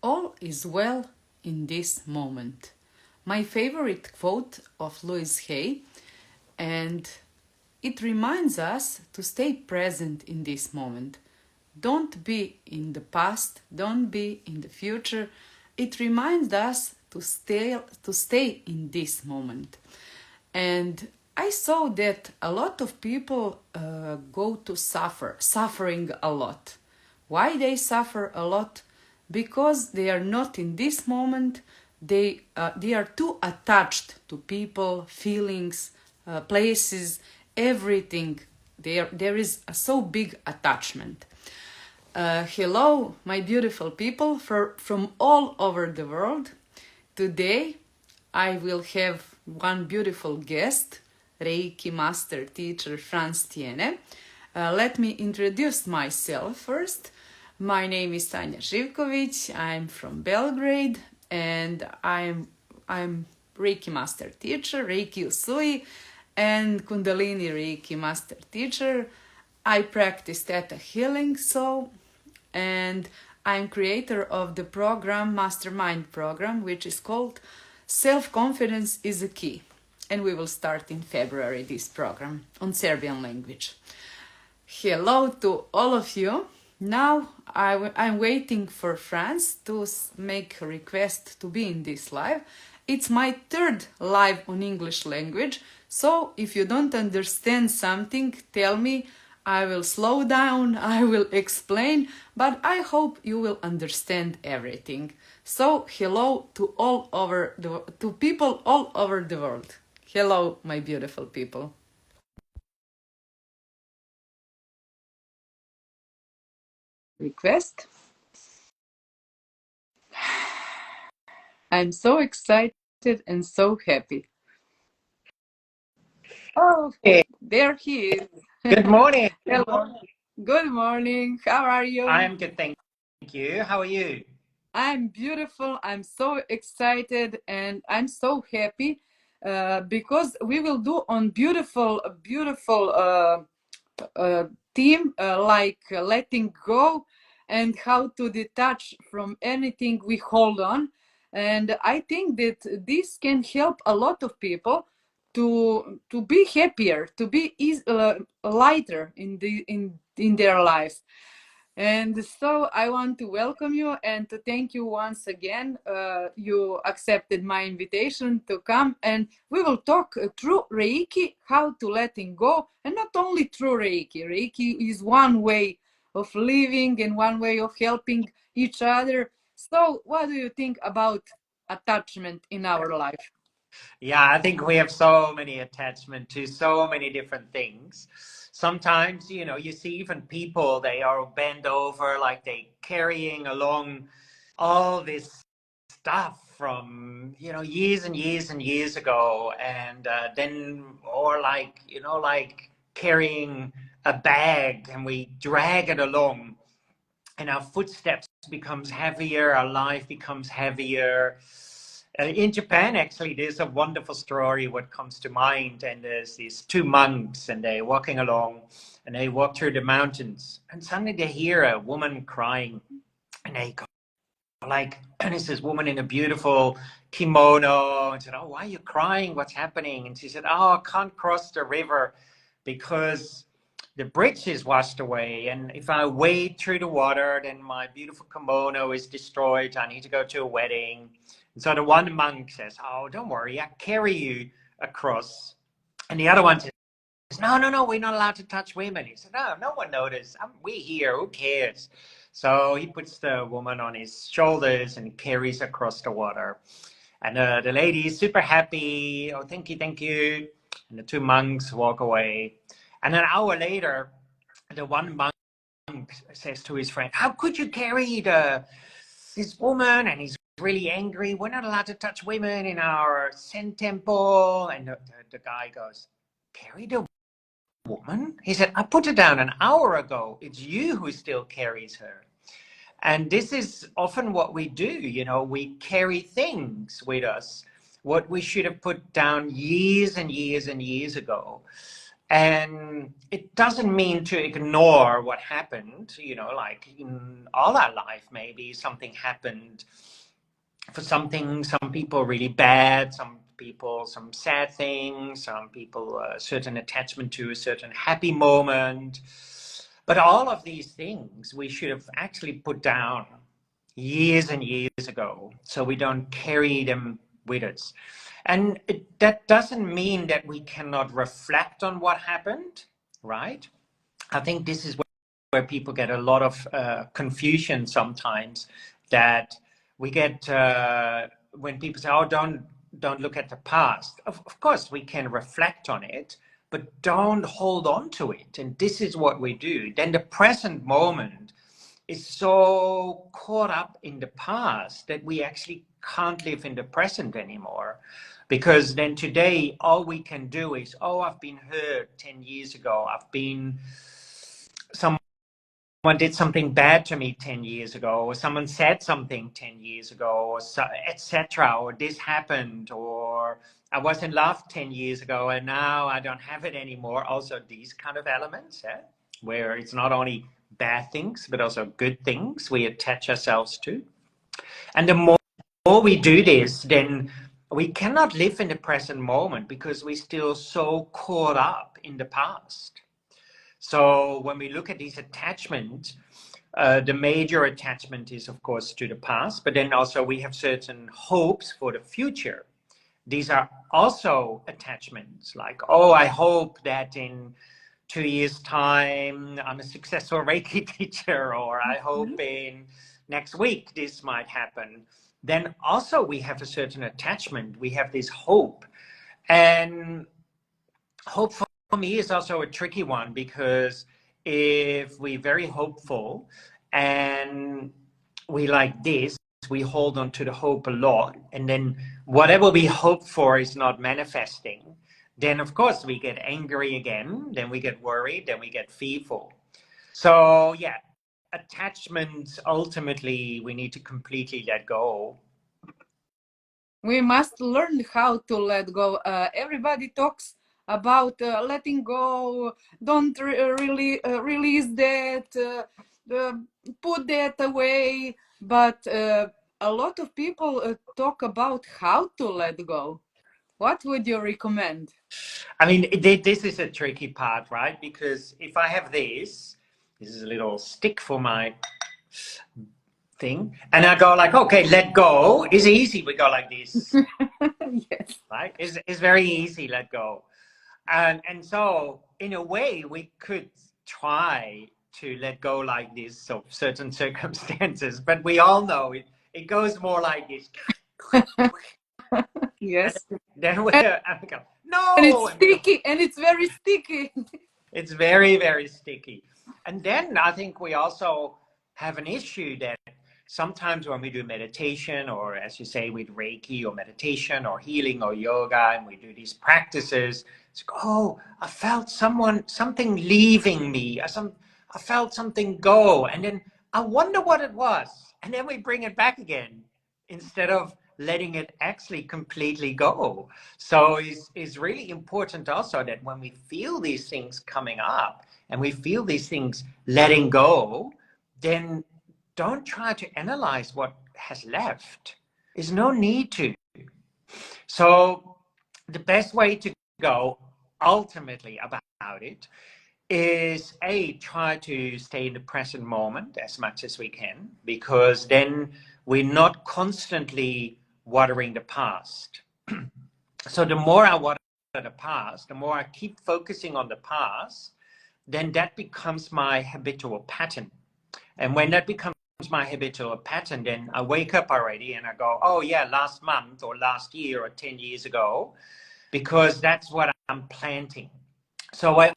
All is well in this moment. My favorite quote of Louis Hay, and it reminds us to stay present in this moment. Don't be in the past, don't be in the future. It reminds us to stay in this moment. And I saw that a lot of people go to suffering a lot. Why they suffer a lot? Because they are not in this moment. They are too attached to people, feelings, places, everything. There is a so big attachment. Hello, my beautiful people from all over the world. Today, I will have one beautiful guest, Reiki Master Teacher Frans Stiene. Let me introduce myself first. My name is Tanja Zivkovic. I'm from Belgrade, and I'm Reiki Master Teacher, Reiki Usui, and Kundalini Reiki Master Teacher. I practice Theta Healing, and I'm creator of the program, Mastermind program, which is called Self-Confidence is a Key. And we will start in February this program on Serbian language. Hello to all of you. Now I'm waiting for Frans to make a request to be in this live. It's my third live on English language, so if you don't understand something, tell me. I will slow down, I will explain, but I hope you will understand everything. So, hello to people all over the world. Hello, my beautiful people. Request? I'm so excited and so happy. Oh, Hey, there he is. good morning. Hello. Good morning. How are you? I'm good, thank you. How are you? I'm beautiful. I'm so excited and I'm so happy because we will do on beautiful theme like letting go and how to detach from anything we hold on. And I think that this can help a lot of people to be happier, to be lighter in their lives. And so I want to welcome you and to thank you once again. You accepted my invitation to come, and we will talk through Reiki, how to letting go, and not only through Reiki. Reiki is one way of living and one way of helping each other. So what do you think about attachment in our life? Yeah, I think we have so many attachment to so many different things. Sometimes, you see even people, they are bent over like they carrying along all this stuff from, years and years and years ago. And then, or like carrying a bag and we drag it along and our footsteps becomes heavier, our life becomes heavier. In Japan, actually, there's a wonderful story what comes to mind. And there's these two monks, and they're walking along, and they walk through the mountains, and suddenly they hear a woman crying, and they go like, and it's this woman in a beautiful kimono, and said, "Oh, why are you crying? What's happening?" And she said, "Oh, I can't cross the river because the bridge is washed away, and if I wade through the water, then my beautiful kimono is destroyed. I need to go to a wedding." And so the one monk says, "Oh, don't worry, I carry you across." And the other one says, "No, no, no, we're not allowed to touch women." He said, "No, no one noticed. We're here. Who cares?" So he puts the woman on his shoulders and carries across the water. And the lady is super happy. "Oh, thank you, thank you." And the two monks walk away. And an hour later, the one monk says to his friend, "How could you carry this woman?" And he's really angry. "We're not allowed to touch women in our Zen temple." And the guy goes, "Carry the woman?" He said, "I put her down an hour ago. It's you who still carries her." And this is often what we do. We carry things with us, what we should have put down years and years and years ago. And it doesn't mean to ignore what happened, you know, like in all our life, maybe something happened for something, some people really bad, some people some sad things, some people a certain attachment to a certain happy moment. But all of these things we should have actually put down years and years ago, so we don't carry them with us. And that doesn't mean that we cannot reflect on what happened, right? I think this is where people get a lot of confusion sometimes, that we get when people say, oh, don't look at the past. Of course we can reflect on it, but don't hold on to it. And this is what we do. Then the present moment is so caught up in the past that we actually can't live in the present anymore. Because then today, all we can do is, oh, I've been hurt 10 years ago. Someone did something bad to me 10 years ago, or someone said something 10 years ago, or so, etc. Or this happened, or I was in love 10 years ago and now I don't have it anymore. Also these kind of elements, where it's not only bad things, but also good things we attach ourselves to. And the more we do this, then we cannot live in the present moment because we're still so caught up in the past. So when we look at these attachments, the major attachment is, of course, to the past, but then also we have certain hopes for the future. These are also attachments, like, oh, I hope that in 2 years' time I'm a successful Reiki teacher, or I hope in next week this might happen. Then also we have a certain attachment. We have this hope. And hope for me is also a tricky one, because if we're very hopeful and we like this, we hold on to the hope a lot, and then whatever we hope for is not manifesting, then of course we get angry again, then we get worried, then we get fearful. So yeah, attachments, ultimately we need to completely let go. We must learn how to let go. Everybody talks about letting go, don't really release that, put that away, but a lot of people talk about how to let go. What would you recommend? I mean, this is a tricky part, right? Because if I have this is a little stick for my thing, and I go like, okay, let go. It's easy. We go like this. Yes. Right? It's very easy, let go. And so in a way we could try to let go like this of certain circumstances, but we all know it goes more like this. Yes. Then we go, And no, it's sticky, and it's very sticky. it's very, very sticky. And then I think we also have an issue that sometimes when we do meditation, or as you say, with Reiki or meditation or healing or yoga, and we do these practices, it's like, oh, I felt something leaving me. I felt something go. And then I wonder what it was. And then we bring it back again instead of letting it actually completely go. So it's really important also that when we feel these things coming up and we feel these things letting go, then don't try to analyze what has left. There's no need to. So the best way to go ultimately about it is try to stay in the present moment as much as we can, because then we're not constantly watering the past. So the more I water the past, the more I keep focusing on the past, then that becomes my habitual pattern. And when that becomes my habitual pattern, then I wake up already and I go, oh yeah, last month or last year or 10 years ago, because that's what I'm planting. So I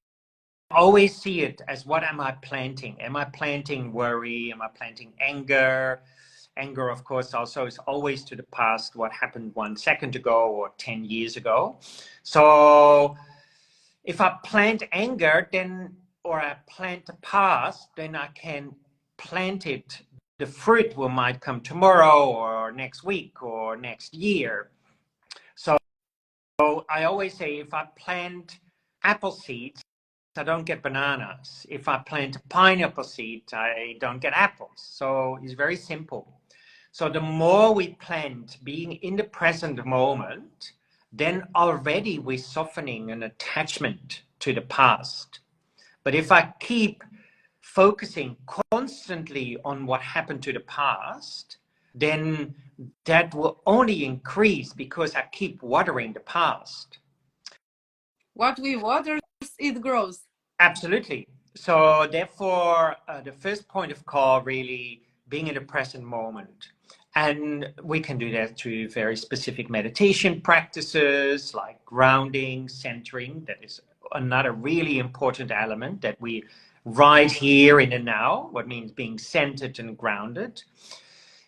always see it as, what am I planting? Am I planting worry? Am I planting anger? Anger, of course, also is always to the past, what happened 1 second ago or 10 years ago. So if I plant anger, then, or I plant the past, then I can plant it. The fruit might come tomorrow or next week or next year. So I always say, if I plant apple seeds I don't get bananas. If I plant a pineapple seed, I don't get apples. So it's very simple. So the more we plant being in the present moment, then already we're softening an attachment to the past. But if I keep focusing constantly on what happened to the past, then that will only increase because I keep watering the past. What we water, it grows. Absolutely. So therefore, the first point of call really being in the present moment. And we can do that through very specific meditation practices like grounding, centering. That is another really important element, that we right here in the now, what means being centered and grounded.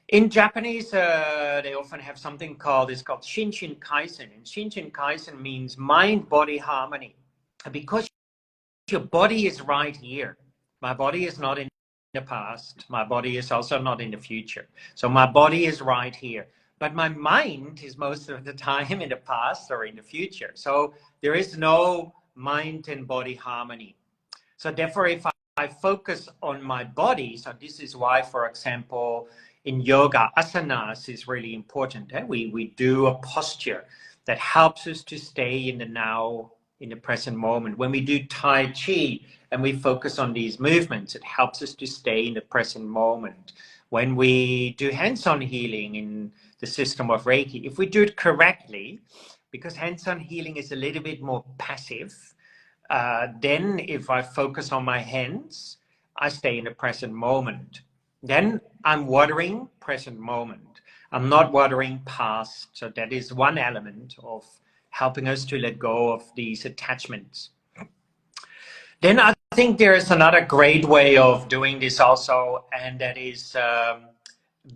In Japanese, they often have something called Shinshin Kaizen. And Shinshin Kaizen means mind-body harmony. Because your body is right here. My body is not in the past. My body is also not in the future. So my body is right here. But my mind is most of the time in the past or in the future. So there is no mind and body harmony. So therefore, if I focus on my body, so this is why, for example, in yoga, asanas is really important. We do a posture that helps us to stay in the now, in the present moment. When we do Tai Chi and we focus on these movements, it helps us to stay in the present moment. When we do hands-on healing in the system of Reiki, if we do it correctly, because hands-on healing is a little bit more passive, then if I focus on my hands, I stay in the present moment. Then I'm watering present moment. I'm not watering past. So that is one element of helping us to let go of these attachments. Then I think there is another great way of doing this also, and that is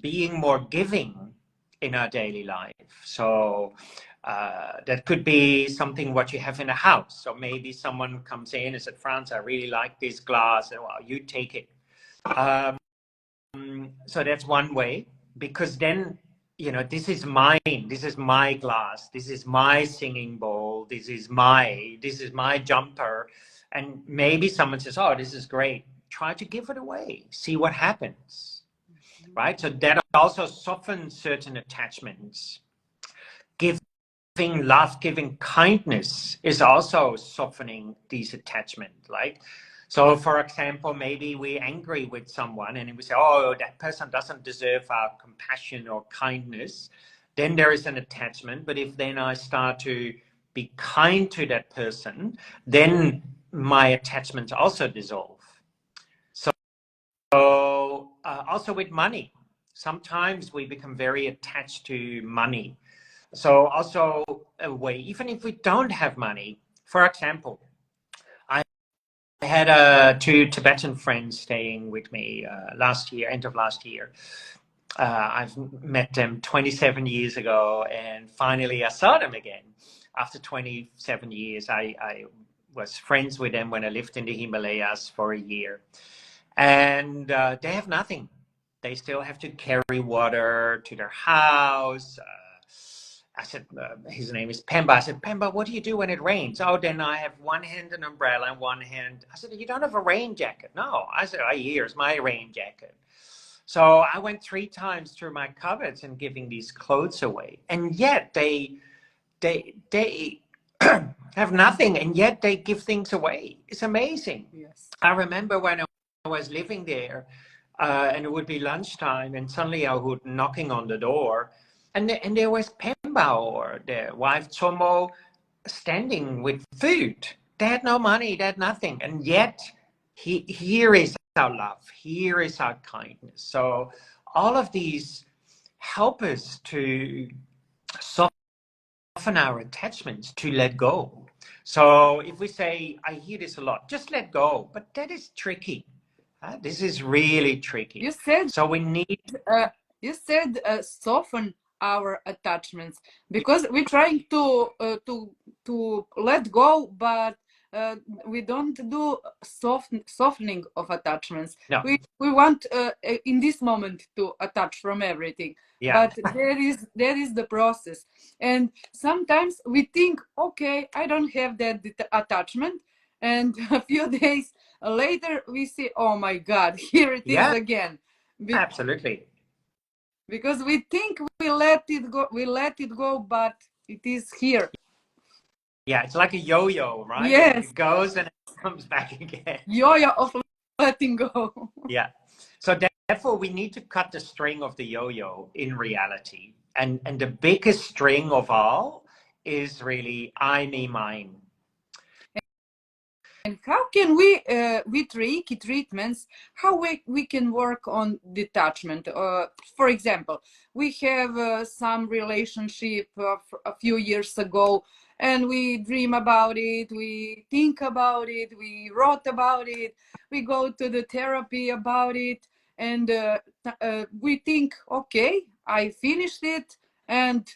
being more giving in our daily life. So that could be something what you have in a house. So maybe someone comes in and said, Frans, I really like this glass. And, well, you take it. So that's one way, because then, this is mine. This is my glass. This is my singing bowl. This is my jumper. And maybe someone says, oh, this is great. Try to give it away. See what happens. Right? So that also softens certain attachments. Giving love, giving kindness is also softening these attachments, right? So, for example, maybe we're angry with someone and we say, oh, that person doesn't deserve our compassion or kindness. Then there is an attachment. But if then I start to be kind to that person, then my attachments also dissolve. So also with money, sometimes we become very attached to money. So also a way, even if we don't have money, for example, I had two Tibetan friends staying with me last year, end of last year. I've met them 27 years ago, and finally I saw them again. After 27 years, I was friends with them when I lived in the Himalayas for a year. And they have nothing. They still have to carry water to their house. I said, his name is Pemba. I said, Pemba, what do you do when it rains? Oh, then I have one hand an umbrella and one hand. I said, you don't have a rain jacket? No. I said, oh, here's my rain jacket. So I went 3 times through my cupboards and giving these clothes away. And yet they have nothing, and yet they give things away. It's amazing. Yes. I remember when I was living there, and it would be lunchtime, and suddenly I would knocking on the door, and there was Pemba or their wife Tomo standing with food. They had no money, they had nothing, and yet here is our love, here is our kindness. So all of these help us to soften our attachments, to let go. So if we say, I hear this a lot, just let go, but that is tricky. This is really tricky. You said so we need. Soften our attachments, because we're trying to let go, but we don't do softening of attachments. No. We want in this moment to attach from everything. Yeah. But there is the process, and sometimes we think, okay, I don't have that attachment, and a few days later we see, oh my God, here it is again. Absolutely. Because we think we let it go, but it is here. Yeah, it's like a yo-yo, right? Yes. It goes and it comes back again. Yo-yo of letting go. Yeah. So therefore, we need to cut the string of the yo-yo in reality. And the biggest string of all is really I, me, mine. And how can we, with Reiki treatments, how we can work on detachment? For example, we have some relationship a few years ago, and we dream about it, we think about it, we wrote about it, we go to the therapy about it, and we think, okay, I finished it, and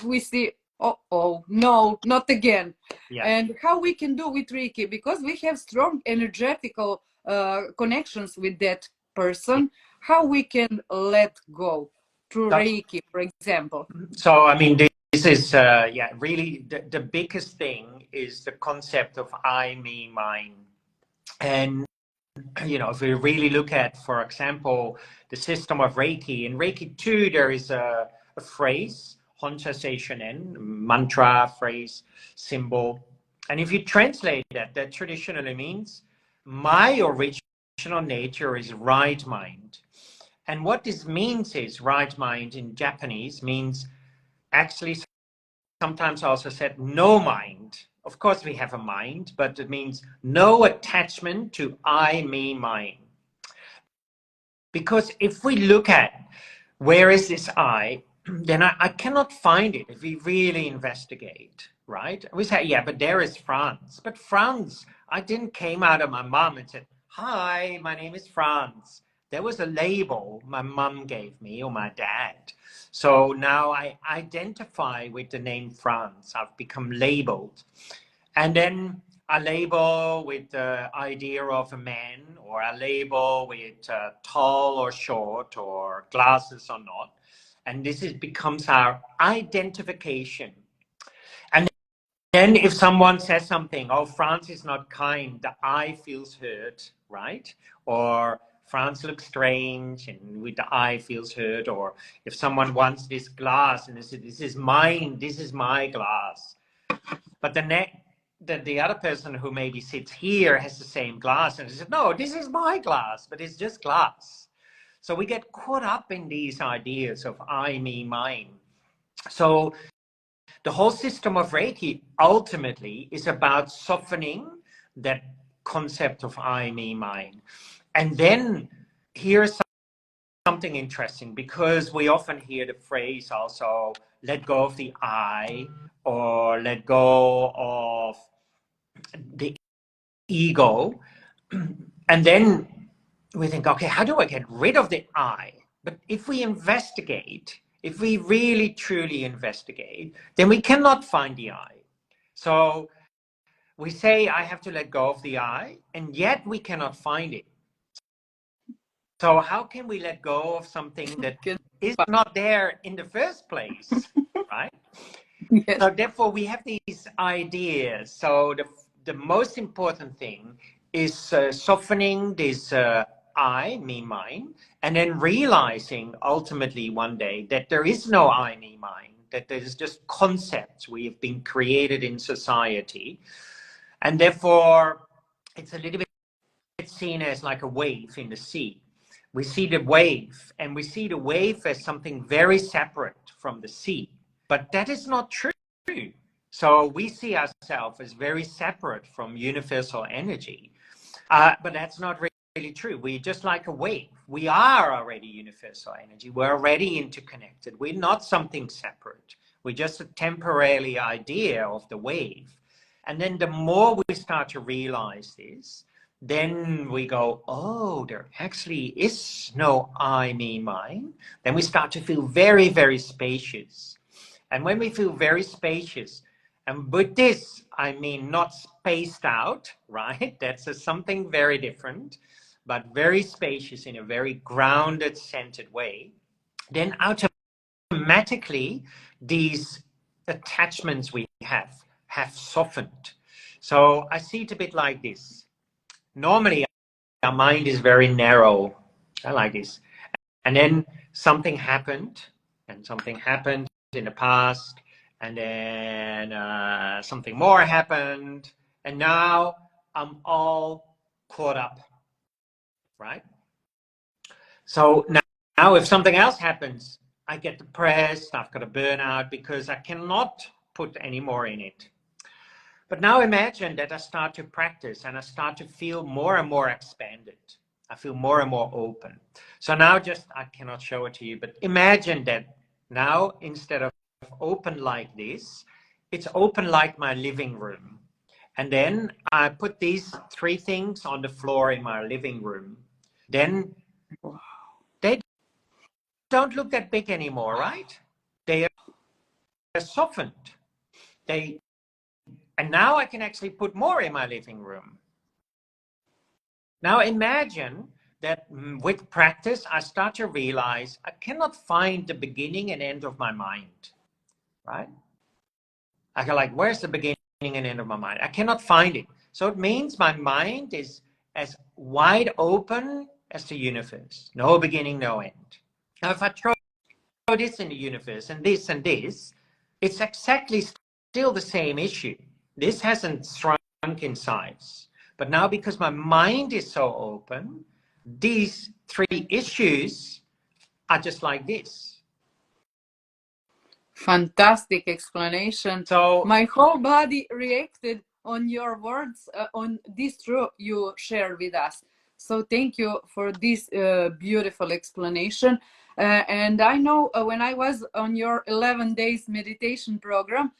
we see, oh, no, not again. Yeah. And how we can do with Reiki, because we have strong energetical connections with that person, how we can let go through Reiki, for example. So, I mean, this is, really the biggest thing is the concept of I, me, mine. And, if we really look at, for example, the system of Reiki, in Reiki 2, there is a phrase, Honsha Seishonen, mantra, phrase, symbol. And if you translate that traditionally means my original nature is right mind. And what this means is right mind in Japanese means actually sometimes also said no mind. Of course, we have a mind, but it means no attachment to I, me, mine. Because if we look at where is this I, then I cannot find it if we really investigate, right? We say, yeah, but there is Frans. But Frans, I didn't came out of my mom and said, hi, my name is Frans. There was a label my mom gave me or my dad. So now I identify with the name Frans. I've become labeled. And then a label with the idea of a man, or a label with tall or short, or glasses or not. And this becomes our identification. And then if someone says something, oh, Frans is not kind, the I feels hurt, right? Or Frans looks strange, and with the I feels hurt. Or if someone wants this glass and they say, this is mine, this is my glass. But the other person who maybe sits here has the same glass and says, no, this is my glass, but it's just glass. So we get caught up in these ideas of I, me, mine. So the whole system of Reiki ultimately is about softening that concept of I, me, mine. And then here's something interesting, because we often hear the phrase also, let go of the I, or let go of the ego. And then we think, okay, how do I get rid of the I? But if we investigate, if we really truly investigate, then we cannot find the I. So we say, I have to let go of the I, and yet we cannot find it. So how can we let go of something that is not there in the first place, right? Yes. So therefore we have these ideas. So the most important thing is softening this I, me, mine, and then realizing ultimately one day that there is no I, me, mine, that there's just concepts we have been created in society. And therefore it's a little bit seen as like a wave in the sea. We see the wave, and we see the wave as something very separate from the sea. But that is not true. So we see ourselves as very separate from universal energy. But that's not really true. We're just like a wave. We are already universal energy. We're already interconnected. We're not something separate. We're just a temporary idea of the wave. And then the more we start to realize this, then we go, oh, there actually is no I, me, mine. Then we start to feel very, very spacious. And when we feel very spacious, and with this, I mean not spaced out, right? That's something very different, but very spacious in a very grounded, centered way. Then automatically, these attachments we have softened. So I see it a bit like this. Normally, our mind is very narrow. I like this. And then something happened, and something happened in the past, and then something more happened, and now I'm all caught up, right? So now if something else happens, I get depressed, I've got a burnout because I cannot put any more in it. But now imagine that I start to practice and I start to feel more and more expanded. I feel more and more open. So now I cannot show it to you, but imagine that now instead of open like this, it's open like my living room. And then I put these three things on the floor in my living room. Then they don't look that big anymore, right? They are softened. And now I can actually put more in my living room. Now imagine that with practice, I start to realize I cannot find the beginning and end of my mind, right? I go like, where's the beginning and end of my mind? I cannot find it. So it means my mind is as wide open as the universe. No beginning, no end. Now, if I throw this in the universe and this, it's exactly still the same issue. This hasn't shrunk in size. But now because my mind is so open, these three issues are just like this. Fantastic explanation. So my whole body reacted on your words, on this truth you shared with us. So thank you for this beautiful explanation. And I know when I was on your 11 days meditation program,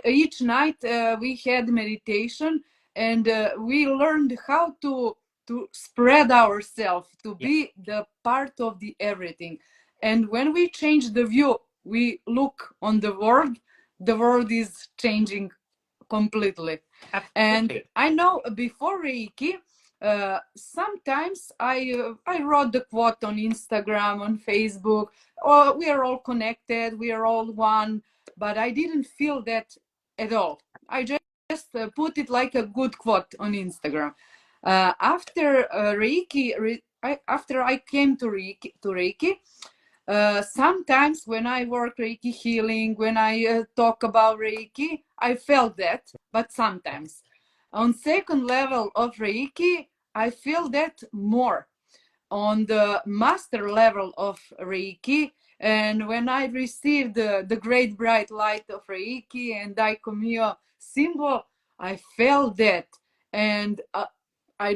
each night we had meditation, and we learned how to spread ourselves, to be the part of the everything. And when we change the view, we look on the world is changing completely. absolutely. And I know before Reiki, sometimes I wrote the quote on Instagram, on Facebook, oh, we are all connected, we are all one, but I didn't feel that at all. I just put it like a good quote on Instagram. After Reiki, after I came to Reiki, sometimes when I work Reiki healing, when I talk about Reiki, I felt that, but sometimes. On second level of Reiki, I feel that more. On the master level of Reiki, and when I received the great bright light of Reiki and Daikomyo symbol, I felt that. And I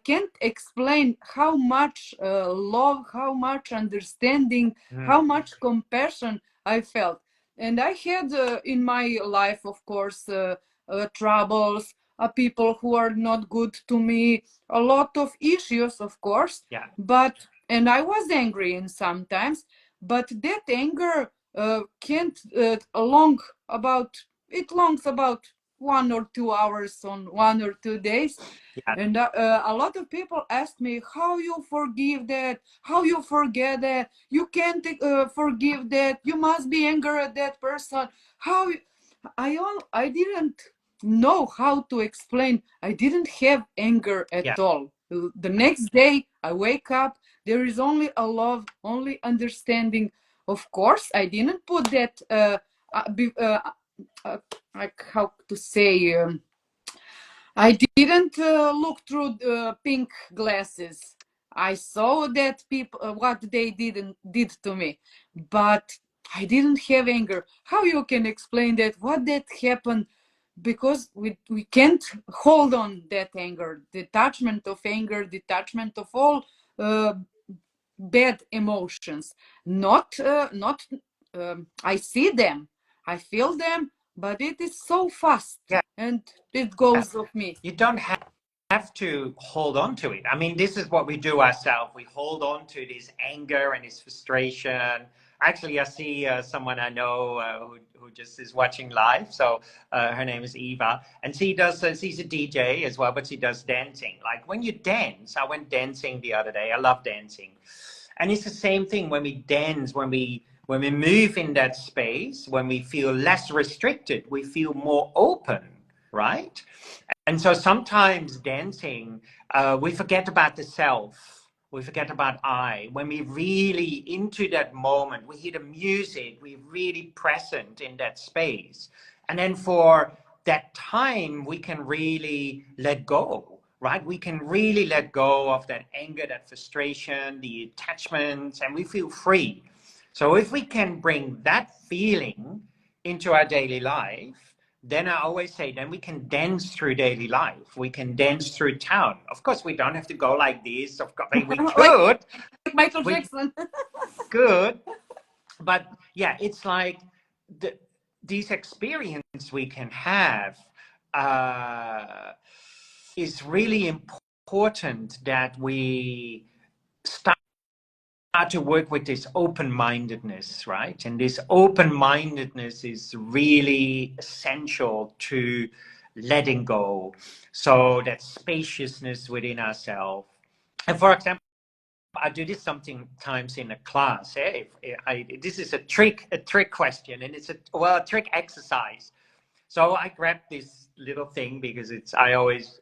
can't explain how much love, how much understanding, how much compassion I felt. And I had in my life, of course, troubles, people who are not good to me, a lot of issues, of course. Yeah. And I was angry in sometimes, but that anger can't longs about 1 or 2 hours on 1 or 2 days. Yeah. And a lot of people ask me how you forgive that, how you forget that, you can't forgive that, you must be angry at that person. How I didn't know how to explain. I didn't have anger at all. The next day I wake up, there is only a love, only understanding. Of course, I didn't put that like how to say. I didn't look through the pink glasses. I saw that people what they did to me, but I didn't have anger. How you can explain that? What that happened? Because we can't hold on that anger, detachment of anger, detachment of all bad emotions. Not I see them, I feel them, but it is so fast, and it goes off me. You don't have to hold on to it. I mean, this is what we do ourselves. We hold on to this anger and this frustration. Actually, I see someone I know who just is watching live. So her name is Eva, and she's a DJ as well, but she does dancing. Like when you dance, I went dancing the other day. I love dancing, and it's the same thing when we dance, when we move in that space, when we feel less restricted, we feel more open. right? And so sometimes dancing, we forget about the self. We forget about I. When we really into that moment, we hear the music, we're really present in that space. And then for that time, we can really let go, right? We can really let go of that anger, that frustration, the attachments, and we feel free. So if we can bring that feeling into our daily life, then I always say, then we can dance through daily life. We can dance through town. Of course, we don't have to go like this. Of course, we could. Like Michael We Jackson. could. But yeah, it's like these experiences we can have is really important that we start to work with this open-mindedness, right? And this open-mindedness is really essential to letting go. So that spaciousness within ourselves. And for example, I do this sometimes in a class. This is a trick question, and it's a trick exercise. So I grabbed this little thing because I always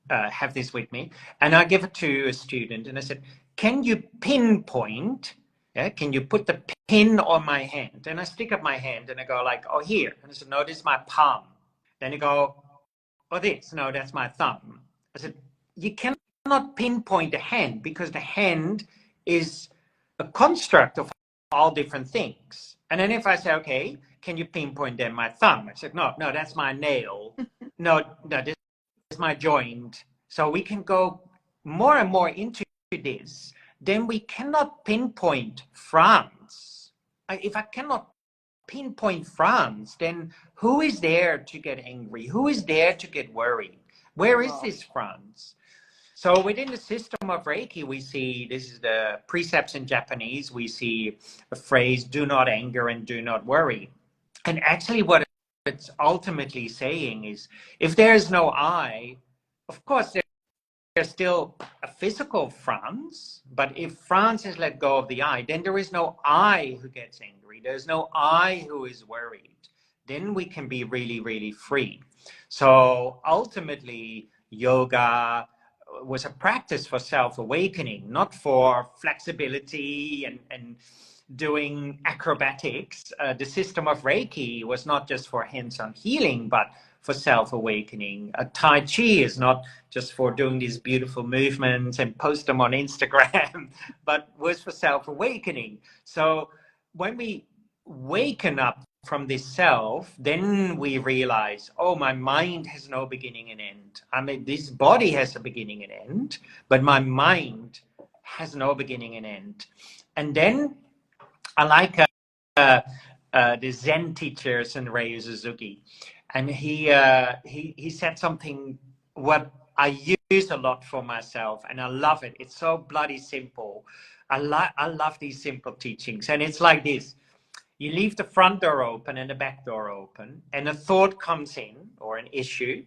have this with me, and I give it to a student, and I said, "Can you pinpoint? Yeah, can you put the pin on my hand?" And I stick up my hand, and I go like, "Oh, here." And I said, "No, this is my palm." Then you go, "Oh, this? No, that's my thumb." I said, "You cannot pinpoint the hand because the hand is a construct of all different things." And then if I say, "Okay, can you pinpoint then my thumb?" I said, "No, that's my nail. No, this is my joint." So we can go more and more into this. Then we cannot pinpoint Frans. If I cannot pinpoint Frans, then who is there to get angry? Who is there to get worried? Where is this Frans? So within the system of Reiki, we see, this is the precepts in Japanese, we see a phrase, do not anger and do not worry. And actually what it's ultimately saying is, if there is no I, of course, there's still a physical Frans, but if Frans has let go of the I, then there is no I who gets angry. There's no I who is worried. Then we can be really, really free. So ultimately, yoga was a practice for self-awakening, not for flexibility and doing acrobatics. The system of Reiki was not just for hands-on healing, but for self-awakening. Tai Chi is not just for doing these beautiful movements and post them on Instagram, but was for self-awakening. So when we waken up from this self, then we realize, oh, my mind has no beginning and end. I mean, this body has a beginning and end, but my mind has no beginning and end. And then I like the Zen teacher, Senryu Suzuki, and he said something what I use a lot for myself, and I love it. It's so bloody simple. I love these simple teachings, and it's like this: you leave the front door open and the back door open, and a thought comes in or an issue,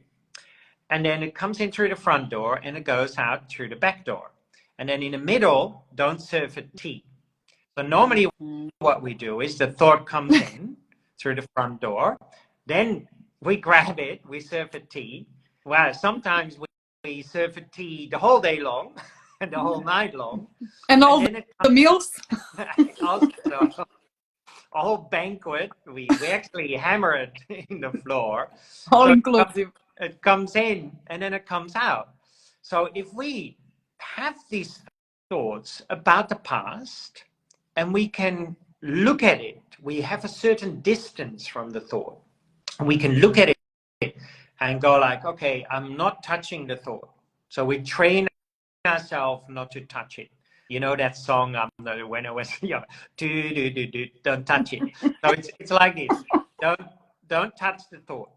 and then it comes in through the front door and it goes out through the back door, and then in the middle, don't serve it tea. So normally what we do is the thought comes in through the front door, then we grab it, we serve it tea. Well, sometimes we serve it tea the whole day long and the whole night long. And all then the meals. Also, a whole banquet, we actually hammer it in the floor. All So inclusive. it comes in and then it comes out. So if we have these thoughts about the past, and we can look at it, we have a certain distance from the thought. We can look at it and go like, okay, I'm not touching the thought. So we train ourselves not to touch it. You know that song when I was young, don't touch it. So it's like this. Don't touch the thought.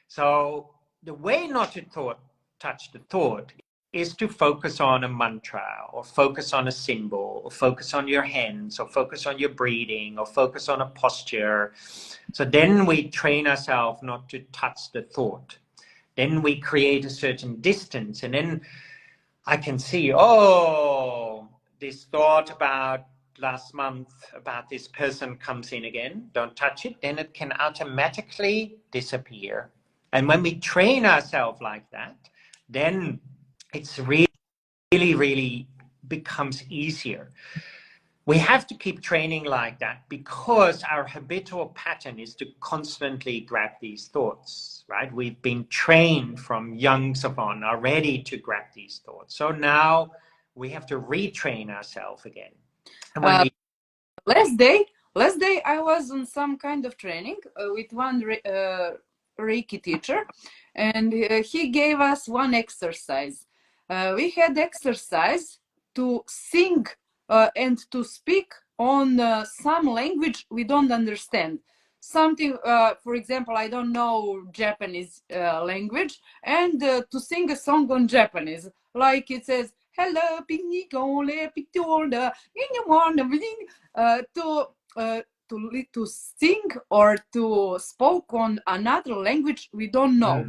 So the way not to touch the thought is to focus on a mantra or focus on a symbol or focus on your hands or focus on your breathing or focus on a posture. So then we train ourselves not to touch the thought. Then we create a certain distance, and then I can see, oh, this thought about last month about this person comes in again. Don't touch it. Then it can automatically disappear. And when we train ourselves like that, then it's really becomes easier. We have to keep training like that because our habitual pattern is to constantly grab these thoughts, right? We've been trained from young upon already to grab these thoughts. So now we have to retrain ourselves again. And when Uh, we last day, last day I was on some kind of training with one Reiki teacher, and he gave us one exercise. We had exercise to sing and to speak on some language we don't understand. Something, for example, I don't know Japanese language, and to sing a song on Japanese, like it says, "Hello, pignigole, pictolda, to to sing or to spoke on another language we don't know,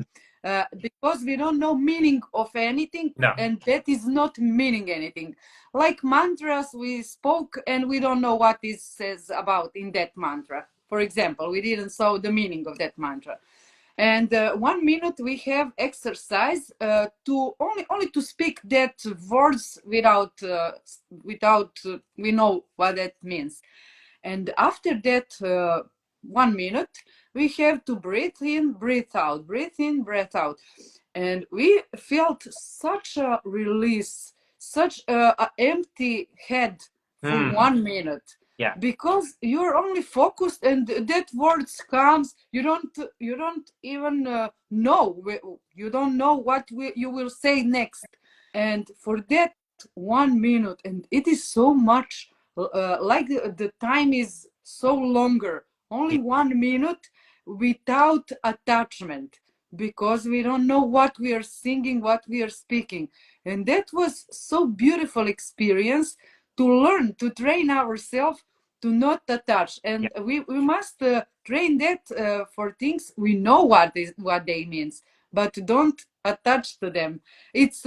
because we don't know meaning of anything, no, and that is not meaning anything. Like mantras we spoke and we don't know what it says about in that mantra. For example, we didn't saw the meaning of that mantra. And 1 minute we have exercise to only to speak that words without we know what that means. And after that 1 minute, we have to breathe in, breathe out, breathe in, breathe out. And we felt such a release, such a empty head for 1 minute. yeah, Because you're only focused and that words comes, you don't even know, you don't know what you will say next. And for that 1 minute, and it is so much, like the time is so longer, only 1 minute without attachment, because we don't know what we are singing, what we are speaking. And that was so beautiful experience to learn to train ourselves to not attach. yeah. And we must train that for things we know what they means, but don't attach to them. It's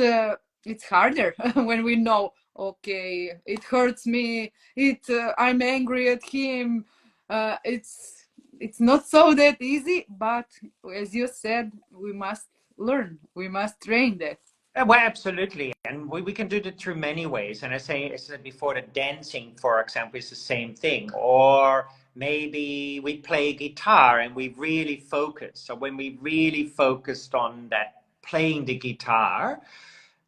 harder when we know, okay, it hurts me, I'm angry at him. It's not so that easy, but as you said, we must learn, we must train that. Well, absolutely. And we can do that through many ways. And I said before, the dancing, for example, is the same thing. Or maybe we play guitar and we really focus. So when we really focused on that playing the guitar,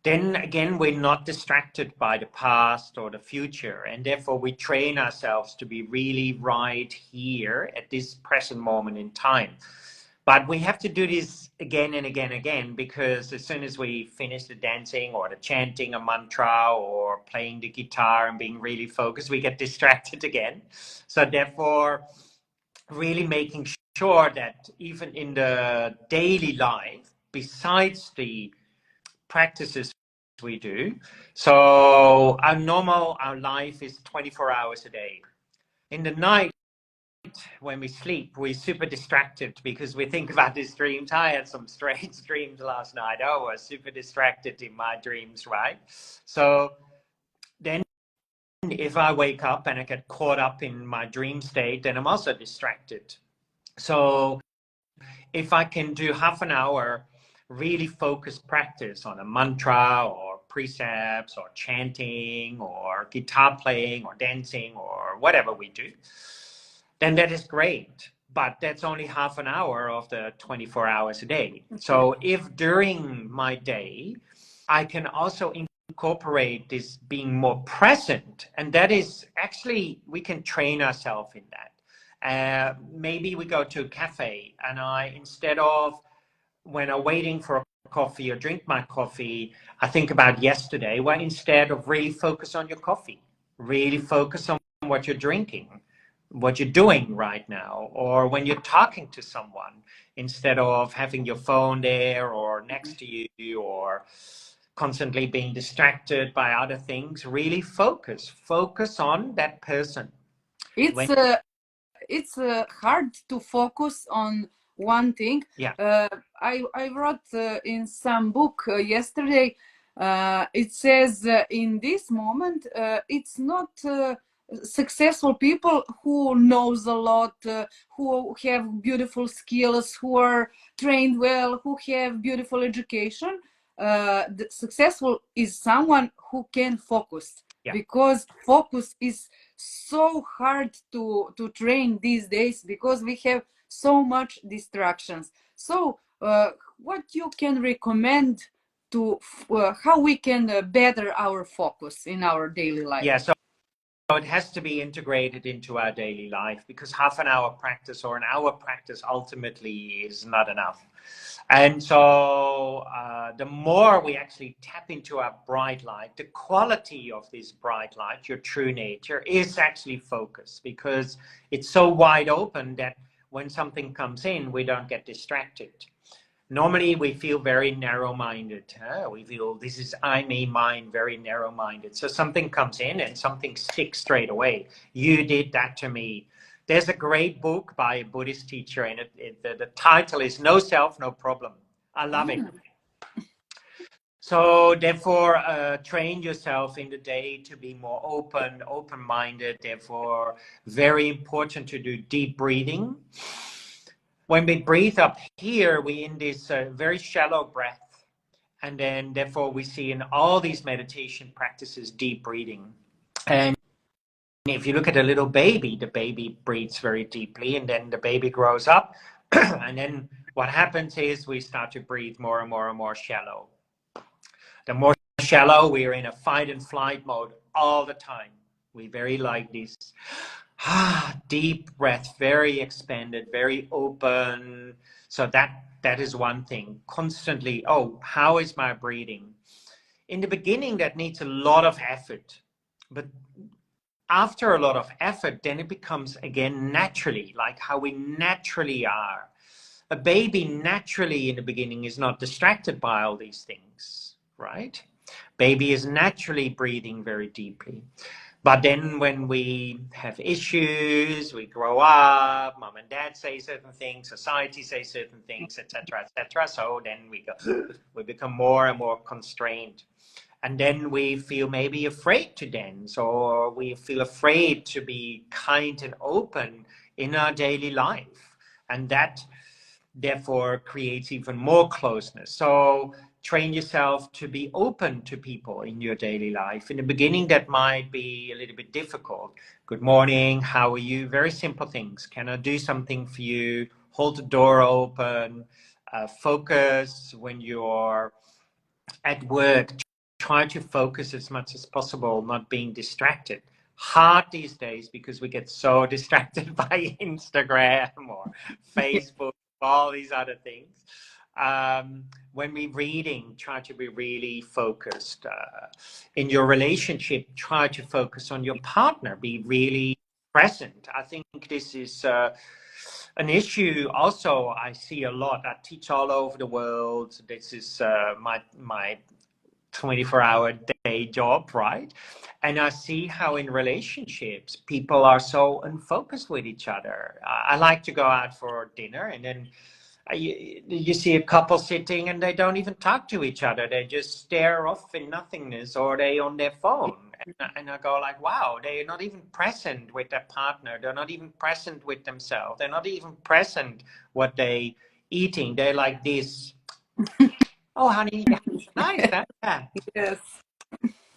then again, we're not distracted by the past or the future. And therefore, we train ourselves to be really right here at this present moment in time. But we have to do this again and again and again, because as soon as we finish the dancing or the chanting a mantra or playing the guitar and being really focused, we get distracted again. So therefore, really making sure that even in the daily life, besides the practices we do, so our life is 24 hours a day. In the night, when we sleep, we're super distracted because we think about these dreams. I had some strange dreams last night. I was super distracted in my dreams, right? So then if I wake up and I get caught up in my dream state, then I'm also distracted. So if I can do half an hour really focused practice on a mantra or precepts or chanting or guitar playing or dancing or whatever we do, then that is great. But that's only half an hour of the 24 hours a day. So if during my day, I can also incorporate this being more present, and that is actually, we can train ourselves in that. Maybe we go to a cafe and instead of when I'm waiting for a coffee or drink my coffee, I think about yesterday. Well, instead of really focus on your coffee, really focus on what you're drinking, what you're doing right now, or when you're talking to someone, instead of having your phone there or next to you or constantly being distracted by other things. Really focus on that person. it's When uh, it's hard to focus on one thing. yeah, I wrote in some book yesterday. It says in this moment, it's not successful people who knows a lot, who have beautiful skills, who are trained well, who have beautiful education. The successful is someone who can focus, Yeah. because focus is so hard to train these days, because we have so much distractions. So what you can recommend to how we can better our focus in our daily life? Yeah, so it has to be integrated into our daily life, because half an hour practice or an hour practice ultimately is not enough. And so the more we actually tap into our bright light, the quality of this bright light, your true nature, is actually focus, because it's so wide open that when something comes in, we don't get distracted. Normally we feel very narrow-minded. We feel this is I, me, mine, very narrow-minded. So something comes in and something sticks straight away. You did that to me. There's a great book by a Buddhist teacher, and the title is No Self, No Problem. I love it. So therefore, train yourself in the day to be more open-minded. Therefore, very important to do deep breathing. When we breathe up here, we in this very shallow breath. And then therefore we see in all these meditation practices, deep breathing. And if you look at a little baby, the baby breathes very deeply, and then the baby grows up. And then what happens is we start to breathe more and more and more shallow. The more shallow, we are in a fight and flight mode all the time. We very like this deep breath, very expanded, very open. So that is one thing. Constantly, oh, how is my breathing? In the beginning, that needs a lot of effort. But after a lot of effort, then it becomes again naturally, like how we naturally are. A baby naturally in the beginning is not distracted by all these things, right? Baby is naturally breathing very deeply. But then when we have issues, we grow up, mom and dad say certain things, society says certain things, etc., etc. So then we become more and more constrained. And then we feel maybe afraid to dance, or we feel afraid to be kind and open in our daily life. And that therefore creates even more closeness. So train yourself to be open to people in your daily life. In the beginning, that might be a little bit difficult. Good morning, how are you? Very simple things. Can I do something for you? Hold the door open. Focus when you're at work. Try to focus as much as possible, not being distracted. Hard these days because we get so distracted by Instagram or Facebook, all these other things. When we're reading, try to be really focused. In your relationship, try to focus on your partner. Be really present. I think this is an issue also I see a lot. I teach all over the world. This is my 24-hour day job, right? And I see how in relationships people are so unfocused with each other. I like to go out for dinner, and then you see a couple sitting and they don't even talk to each other. They just stare off in nothingness, or they on their phone. And I go like, wow, they're not even present with their partner. They're not even present with themselves. They're not even present what they eating. They're like this. Oh, honey, nice. Huh? Yeah. Yes.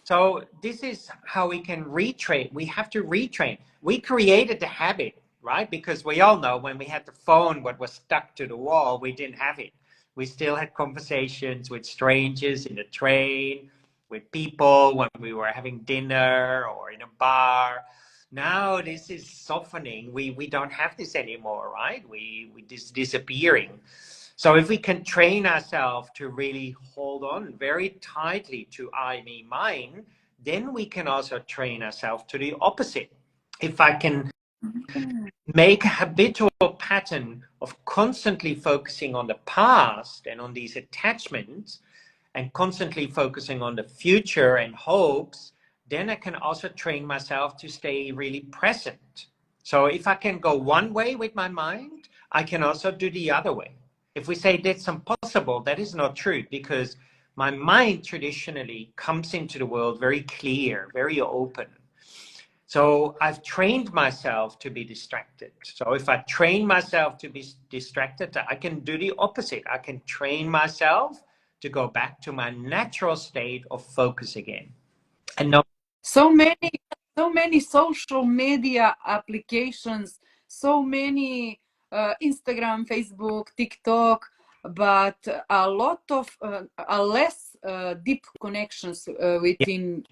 So this is how we can retrain. We have to retrain. We created the habit, right? Because we all know when we had the phone, what was stuck to the wall, we didn't have it. We still had conversations with strangers in the train, with people when we were having dinner or in a bar. Now this is softening. We don't have this anymore, right? We this disappearing. So if we can train ourselves to really hold on very tightly to I, me, mine, then we can also train ourselves to the opposite. If I can make a habitual pattern of constantly focusing on the past and on these attachments, and constantly focusing on the future and hopes, then I can also train myself to stay really present. So if I can go one way with my mind, I can also do the other way. If we say that's impossible, that is not true, because my mind traditionally comes into the world very clear, very open. So I've trained myself to be distracted. So if I train myself to be distracted, I can do the opposite. I can train myself to go back to my natural state of focus again. And no, So many, so many social media applications, so many Instagram, Facebook, TikTok, but a lot of a less deep connections within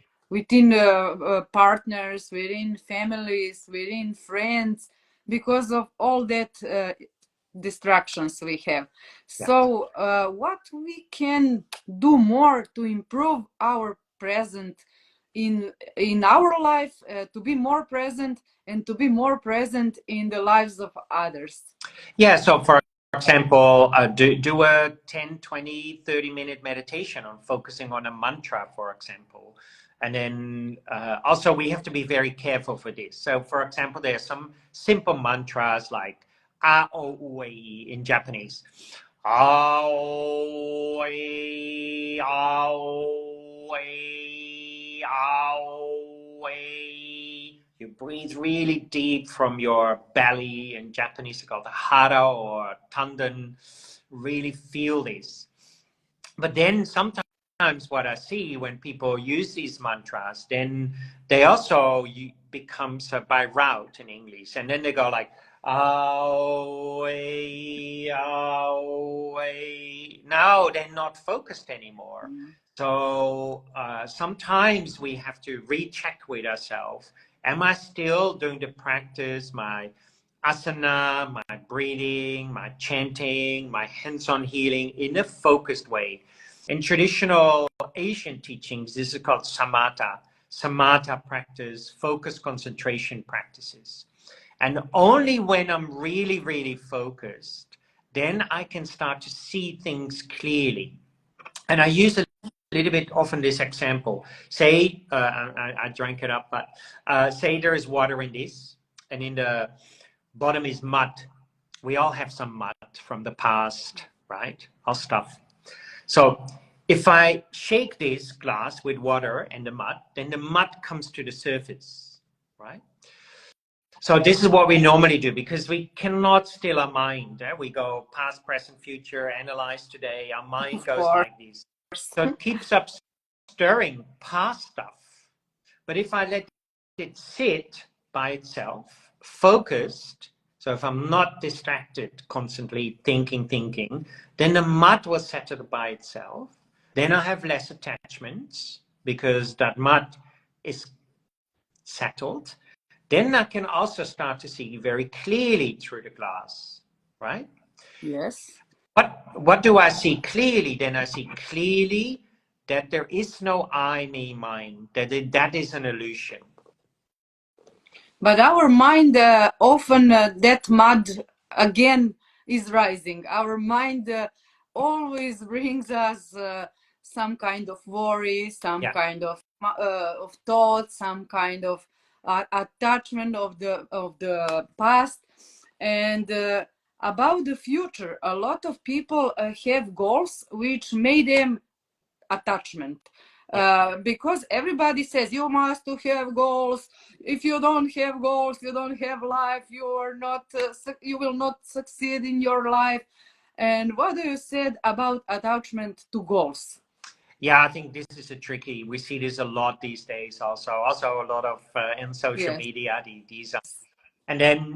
partners, within families, within friends, because of all that distractions we have. yeah. So, what we can do more to improve our present in our life, to be more present and to be more present in the lives of others? Yeah, so for example, do a 10, 20, 30-minute meditation on focusing on a mantra, for example. And then also we have to be very careful for this. So for example, there are some simple mantras like A, O, U, E, I in Japanese. A, O, E, A, O, E, A, O, E. You breathe really deep from your belly. In Japanese, it's called hara or tanden. Really feel this. But then sometimes what I see when people use these mantras, then they also become by route in English. And then they go like, away, away. Now they're not focused anymore. So sometimes we have to recheck with ourselves. Am I still doing the practice, my asana, my breathing, my chanting, my hands-on healing in a focused way? In traditional Asian teachings, this is called samatha. Samatha practice, focus concentration practices. And only when I'm really, really focused, then I can start to see things clearly. And I use a little bit often this example. Say, I drank it up, but say there is water in this, and in the bottom is mud. We all have some mud from the past, right? Our stuff. So if I shake this glass with water and the mud, then the mud comes to the surface, right? So this is what we normally do because we cannot still our mind. We go past, present, future, analyze today. Our mind Of goes course. like this. So it keeps up stirring past stuff. But if I let it sit by itself, focused, so if I'm not distracted, constantly thinking, then the mud will settle by itself. Then I have less attachments because that mud is settled. Then I can also start to see very clearly through the glass, right? Yes. What do I see clearly? Then I see clearly that there is no I, me, mine, that is an illusion. But our mind often that mud again is rising. Our mind always brings us some kind of worry, some Yeah. kind of thought, some kind of attachment of the past, and about the future. A lot of people have goals which made them attachment, because everybody says you must to have goals. If you don't have goals, you don't have life. You are not you will not succeed in your life. And what do you said about attachment to goals? Yeah, I think this is a tricky. We see this a lot these days. Also a lot of in social Yes. media. These, and then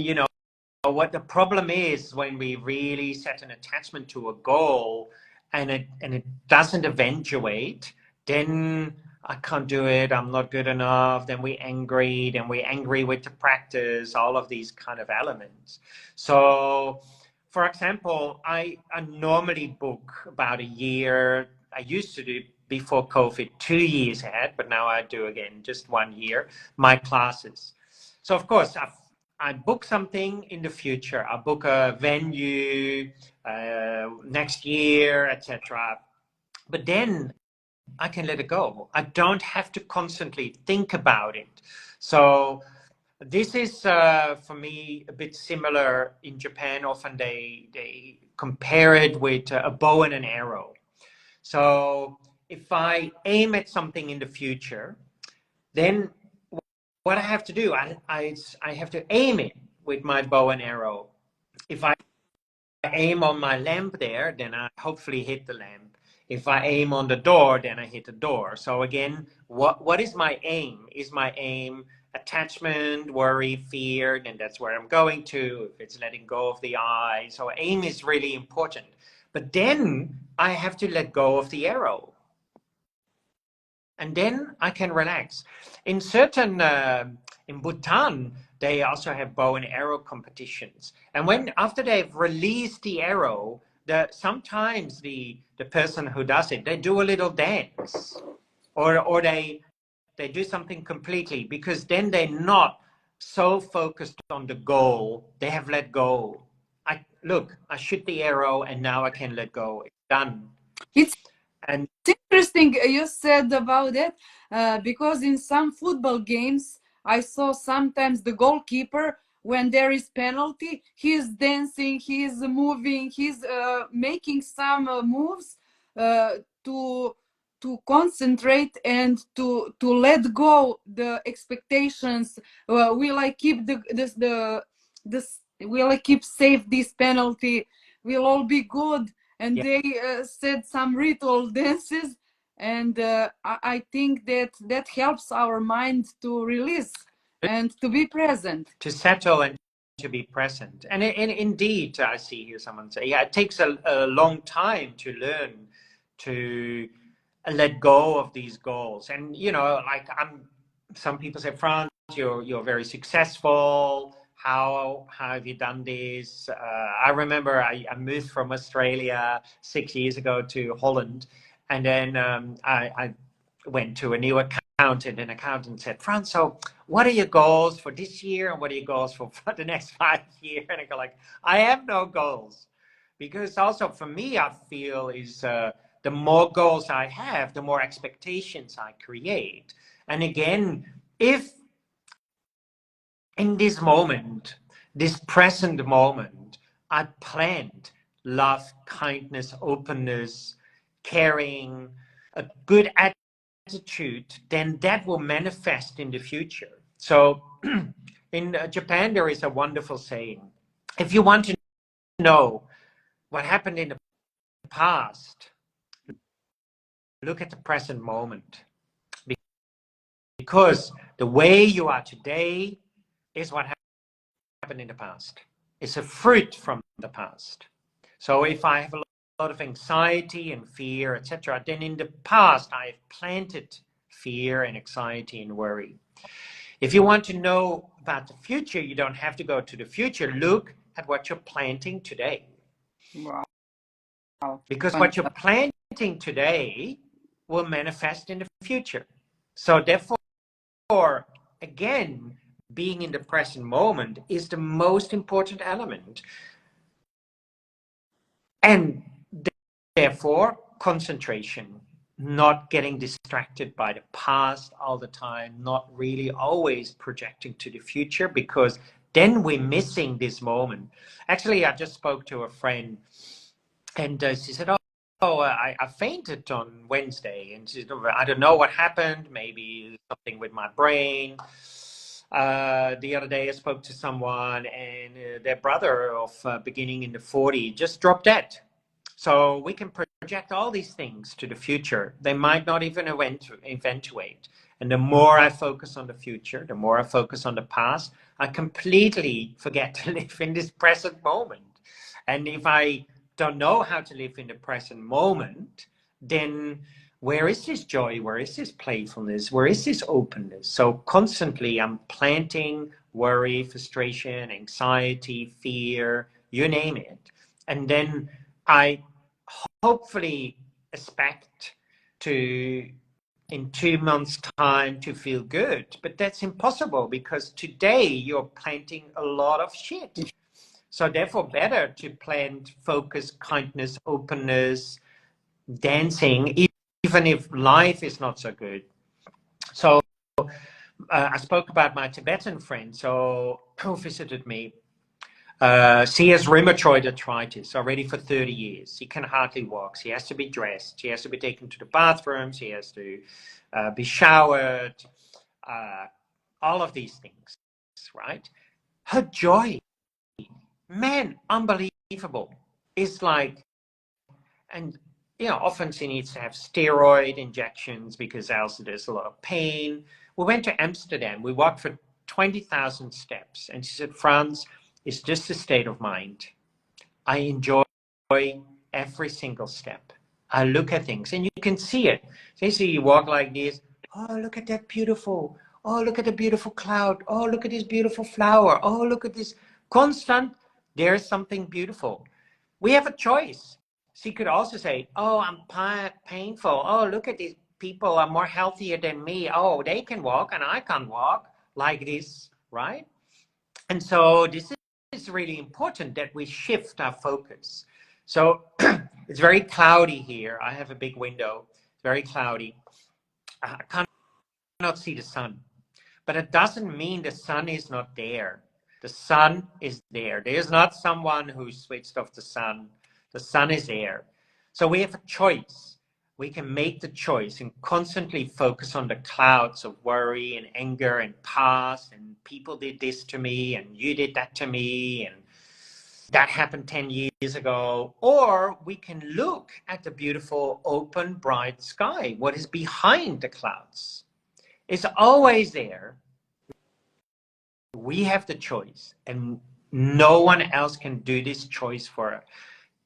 what the problem is when we really set an attachment to a goal, and it doesn't eventuate. Then I can't do it. I'm not good enough. Then we angry. Then we angry with the practice. All of these kind of elements. So, for example, I normally book about a year. I used to do before COVID 2 years ahead, but now I do again just 1 year my classes. So of course I book something in the future. I book a venue next year, etc. But then I can let it go. I don't have to constantly think about it. So this is for me a bit similar in Japan. Often they compare it with a bow and an arrow. So if I aim at something in the future, then what I have to do, I have to aim it with my bow and arrow. If I aim on my lamp there, then I hopefully hit the lamp. If I aim on the door, then I hit the door. So again, what is my aim? Is my aim attachment, worry, fear? Then that's where I'm going to. If it's letting go of the eye. So aim is really important. But then I have to let go of the arrow. And then I can relax. In certain, in Bhutan, they also have bow and arrow competitions. And when, after they've released the arrow, sometimes the person who does it, they do a little dance, or they do something completely, because then they're not so focused on the goal. They have let go. I shoot the arrow and now I can let go. It's done. It's And interesting you said about that, because in some football games I saw sometimes the goalkeeper, when there is penalty, he's dancing, he's moving, he's making some moves uh, to concentrate and to let go the expectations. Will I keep this will I keep safe this penalty? Will all be good? And yeah, they said some ritual dances, and I think that helps our mind to release and to be present. to settle and to be present. And indeed, I see here someone say, yeah, it takes a long time to learn to let go of these goals. And, you know, like some people say, Frans, you're very successful. How have you done this? I remember I moved from Australia 6 years ago to Holland. And then I went to a new accountant, and accountant said, Frans, so what are your goals for this year and what are your goals for the next 5 years? And I go like, I have no goals, because also for me, I feel is the more goals I have, the more expectations I create. And again, if in this moment, this present moment, I planned love, kindness, openness, caring, a good attitude, then that will manifest in the future. So in Japan, there is a wonderful saying. If you want to know what happened in the past, look at the present moment. Because the way you are today is what happened in the past. It's a fruit from the past. So if I have a lot of anxiety and fear, etc., then in the past I've planted fear and anxiety and worry. If you want to know about the future, you don't have to go to the future. Look at what you're planting today. Wow. Because what you're planting today will manifest in the future. So therefore, again, being in the present moment is the most important element. And therefore, concentration, not getting distracted by the past all the time, not really always projecting to the future, because then we're missing this moment. Actually, I just spoke to a friend, and she said, I fainted on Wednesday. And she said, I don't know what happened, maybe something with my brain. The other day I spoke to someone, and their brother of beginning in the 40s just dropped dead. So we can project all these things to the future. They might not even eventuate. And the more I focus on the future, the more I focus on the past, I completely forget to live in this present moment. And if I don't know how to live in the present moment, then where is this joy? Where is this playfulness? Where is this openness? So constantly I'm planting worry, frustration, anxiety, fear, you name it. And then I hopefully expect to, in 2 months' time, to feel good. But that's impossible, because today you're planting a lot of shit. So therefore, better to plant focus, kindness, openness, dancing, even if life is not so good. So I spoke about my Tibetan friend, who visited me. She has rheumatoid arthritis already for 30 years. She can hardly walk. She has to be dressed. She has to be taken to the bathroom. She has to be showered, all of these things, right? Her joy, man, unbelievable. It's like, and often she needs to have steroid injections because else there's a lot of pain. We went to Amsterdam. We walked for 20,000 steps. And she said, Frans, it's just a state of mind. I enjoy every single step. I look at things and you can see it. They see you walk like this. Oh, look at that beautiful. Oh, look at the beautiful cloud. Oh, look at this beautiful flower. Oh, look at this constant. There's something beautiful. We have a choice. She could also say, oh, I'm painful. Oh, look at these people are more healthier than me. Oh, they can walk and I can't walk like this, right? And so this is really important that we shift our focus. So it's very cloudy here. I have a big window. It's very cloudy. I cannot see the sun. But it doesn't mean the sun is not there. The sun is there. There's not someone who switched off the sun. The sun is there. So we have a choice. We can make the choice and constantly focus on the clouds of worry and anger and past and people did this to me and you did that to me and that happened 10 years ago. Or we can look at the beautiful, open, bright sky. What is behind the clouds? It's always there. We have the choice, and no one else can do this choice for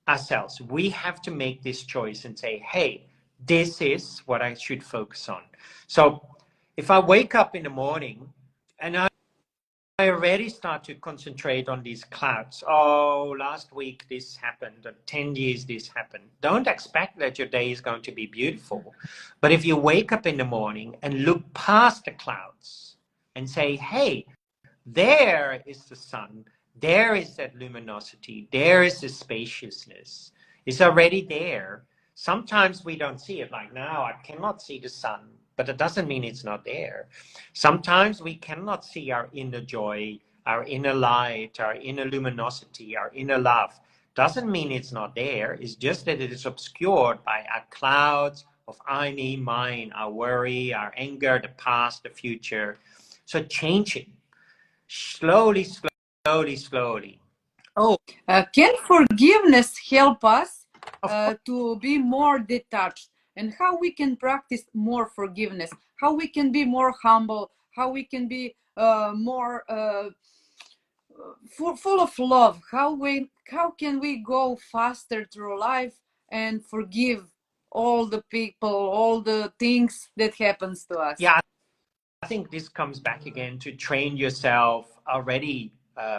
ourselves. We have to make this choice and say, hey, this is what I should focus on. So if I wake up in the morning and I already start to concentrate on these clouds. Oh, last week this happened, or 10 years this happened. Don't expect that your day is going to be beautiful. But if you wake up in the morning and look past the clouds and say, hey, there is the sun, there is that luminosity, there is the spaciousness. It's already there. Sometimes we don't see it. Like now, I cannot see the sun, but it doesn't mean it's not there. Sometimes we cannot see our inner joy, our inner light, our inner luminosity, our inner love. Doesn't mean it's not there. It's just that it is obscured by our clouds of I, me, mine, our worry, our anger, the past, the future. So change it. Slowly, slowly, slowly. Oh, Can forgiveness help us of course. to be more detached? And how we can practice more forgiveness? How we can be more humble? How we can be more full of love? How can we go faster through life and forgive all the people, all the things that happens to us? Yeah, I think this comes back again to train yourself already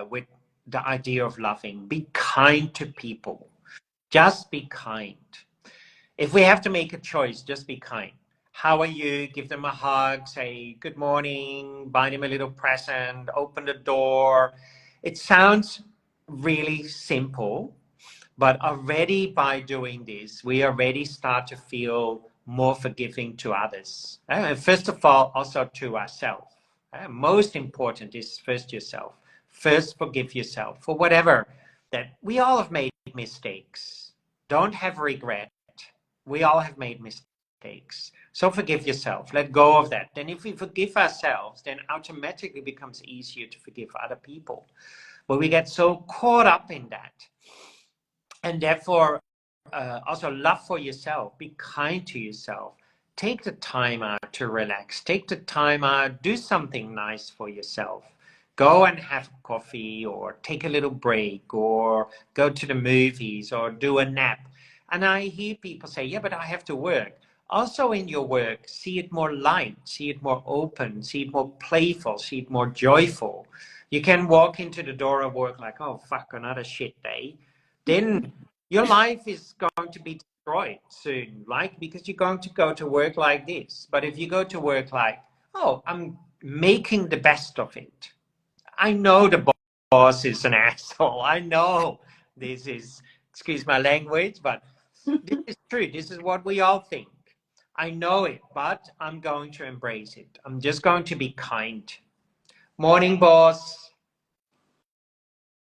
with the idea of loving. Be kind to people. Just be kind. If we have to make a choice, just be kind. How are you? Give them a hug, say good morning, buy them a little present, open the door. It sounds really simple, but already by doing this, we already start to feel more forgiving to others. First of all, also to ourselves. Most important is first yourself. First, forgive yourself for whatever that we all have made mistakes. Don't have regret. We all have made mistakes. So forgive yourself. Let go of that. Then if we forgive ourselves, then automatically becomes easier to forgive other people. But we get so caught up in that. And therefore, also love for yourself. Be kind to yourself. Take the time out to relax. Take the time out. Do something nice for yourself. Go and have coffee or take a little break or go to the movies or do a nap. And I hear people say, yeah, but I have to work. Also in your work, see it more light, see it more open, see it more playful, see it more joyful. You can walk into the door of work like, oh, fuck, another shit day. Then your life is going to be destroyed soon, right? Because you're going to go to work like this. But if you go to work like, oh, I'm making the best of it. I know the boss is an asshole. I know this is, excuse my language, but this is true. This is what we all think. I know it, but I'm going to embrace it. I'm just going to be kind. Morning, boss.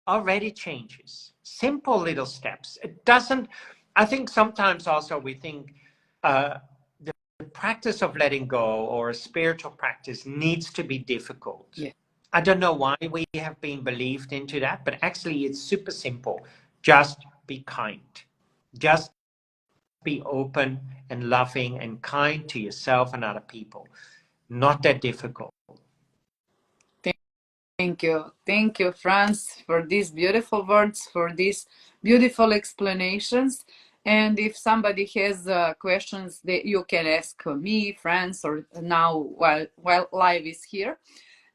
Already changes. Simple little steps. It doesn't, I think sometimes also we think the practice of letting go or a spiritual practice needs to be difficult. Yeah. I don't know why we have been believed into that, but actually it's super simple. Just be kind. Just be open and loving and kind to yourself and other people. Not that difficult. Thank you. Thank you, Frans, for these beautiful words, for these beautiful explanations. And if somebody has questions that you can ask me, Frans, or now while live is here.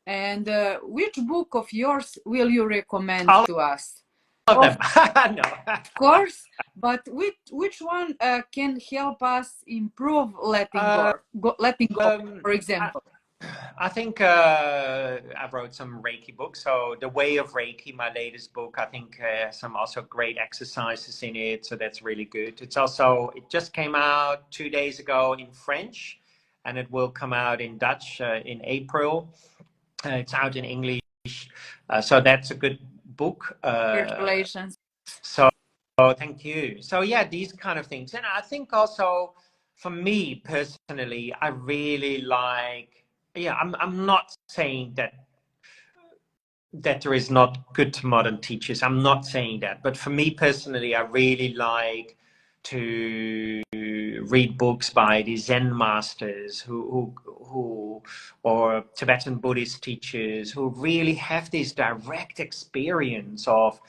And which book of yours will you recommend All to us? of them. No. Of course, but which one can help us improve letting go, Um, for I, example? I think I wrote some Reiki books. So The Way of Reiki, my latest book, I think some also great exercises in it. So that's really good. It just came out 2 days ago in French, and it will come out in Dutch in April. It's out in English. So that's a good book. Congratulations. So thank you. So yeah, these kind of things. And I think also for me personally, I really like, yeah, I'm not saying that there is not good modern teachers. I'm not saying that. But for me personally, I really like to read books by the Zen masters who or Tibetan Buddhist teachers who really have this direct experience of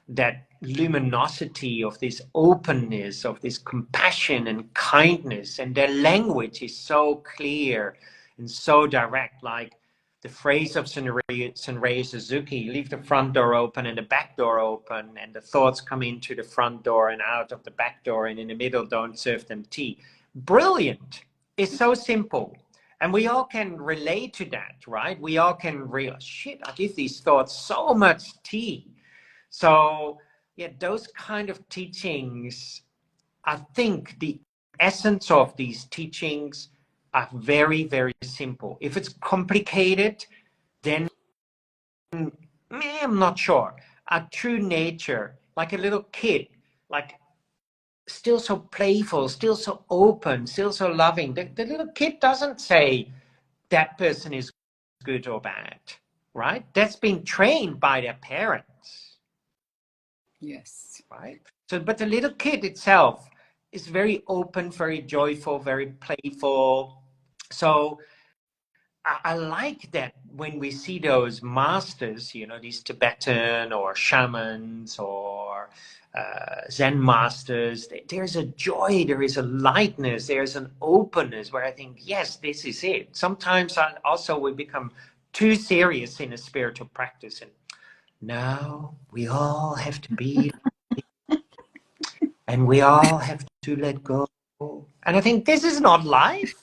that luminosity, of this openness, of this compassion and kindness. And their language is so clear and so direct. Like the phrase of Senrei Suzuki, leave the front door open and the back door open, and the thoughts come into the front door and out of the back door, and in the middle, don't serve them tea. Brilliant. It's so simple. And we all can relate to that, right? We all can realize, shit, I give these thoughts so much tea. So, yeah, those kind of teachings, I think the essence of these teachings are very, very simple. If it's complicated, then I'm not sure. A true nature, like a little kid, like still so playful, still so open, still so loving. The little kid doesn't say that person is good or bad, right? That's been trained by their parents. Yes. Right? So, but the little kid itself is very open, very joyful, very playful. So I like that when we see those masters, you know, these Tibetan or shamans or Zen masters, there's a joy, there is a lightness, there's an openness where I think, yes, this is it. Sometimes also we become too serious in a spiritual practice, and now we all have to be and we all have to let go. And I think this is not life.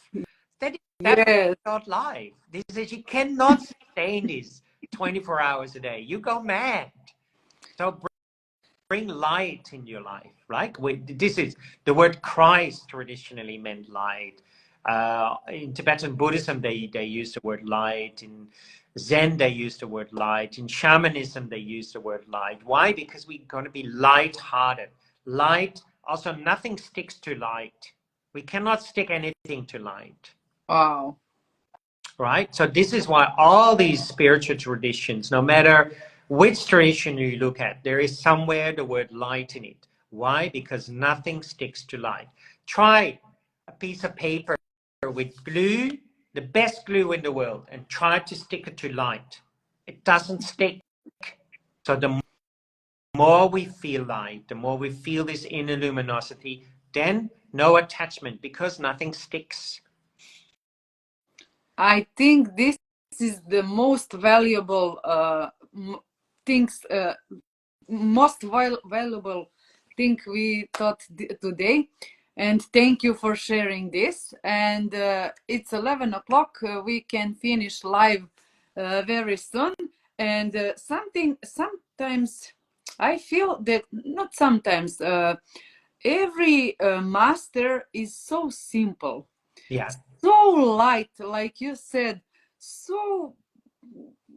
That is definitely Yes. not life. This is, you cannot sustain this 24 hours a day. You go mad. So bring light in your life, right? This is the word Christ traditionally meant light. In Tibetan Buddhism, they use the word light. In Zen, they use the word light. In shamanism, they use the word light. Why? Because we're going to be light-hearted. Light, also nothing sticks to light. We cannot stick anything to light. Wow. Right? So this is why all these spiritual traditions, no matter which tradition you look at, there is somewhere the word light in it. Why? Because nothing sticks to light. Try a piece of paper with glue, the best glue in the world, and try to stick it to light. It doesn't stick. So the more we feel light, the more we feel this inner luminosity, then no attachment because nothing sticks. I think this is the most valuable things, most valuable thing we taught today. And thank you for sharing this. And it's 11 o'clock. We can finish live very soon. And sometimes I feel that, not sometimes, every master is so simple, Yeah. so light, like you said. So